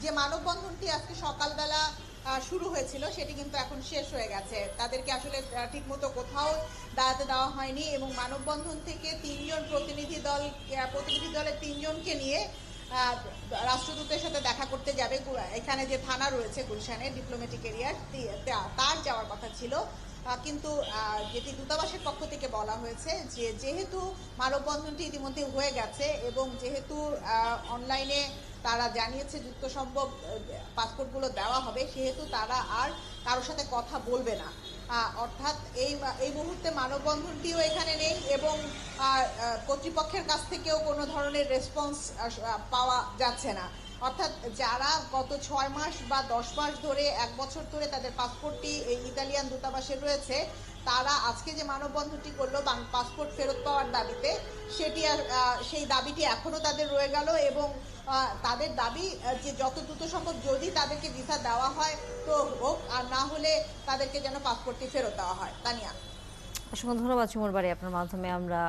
যে মানববন্ধনটি আজকে সকালবেলা শুরু হয়েছিল সেটি কিন্তু এখন শেষ হয়ে গেছে। তাদেরকে আসলে ঠিকমতো কোথাও দাঁড়াতে দেওয়া হয়নি এবং মানববন্ধন থেকে প্রতিনিধি দলের 3জনকে নিয়ে রাষ্ট্রদূতের সাথে দেখা করতে যাবে। এখানে যে থানা রয়েছে গুলশানে ডিপ্লোম্যাটিক এরিয়ার, তার যাওয়ার কথা ছিল, কিন্তু যেটি দূতাবাসের পক্ষ থেকে বলা হয়েছে যে যেহেতু মানববন্ধনটি ইতিমধ্যে হয়ে গেছে এবং যেহেতু অনলাইনে তারা জানিয়েছে যুক্ত সম্ভব পাসপোর্টগুলো দেওয়া হবে, সেহেতু তারা আর কারোর সাথে কথা বলবে না। অর্থাৎ এই মুহূর্তে মানববন্ধনটিও এখানে নেই এবং কর্তৃপক্ষের কাছ থেকেও কোনো ধরনের রেসপন্স পাওয়া যাচ্ছে না। অর্থাৎ যারা গত 6 মাস বা 10 মাস ধরে 1 বছর ধরে তাদের পাসপোর্টটি এই ইতালিয়ান দূতাবাসে রয়েছে, তারা আজকে যে মানববন্ধনটি করলো পাসপোর্ট ফেরত পাওয়ার দাবিতে, সেই দাবিটি এখনো তাদের রয়ে গেল এবং তাদের দাবি যে যত দ্রুত সম্ভব যদি তাদেরকে ভিসা দেওয়া হয় তো হোক, আর না হলে তাদেরকে যেন পাসপোর্টটি ফেরত দেওয়া হয়। তানিয়া, অসংখ্য ধন্যবাদ চুমুর বাড়ি। আপনার মাধ্যমে আমরা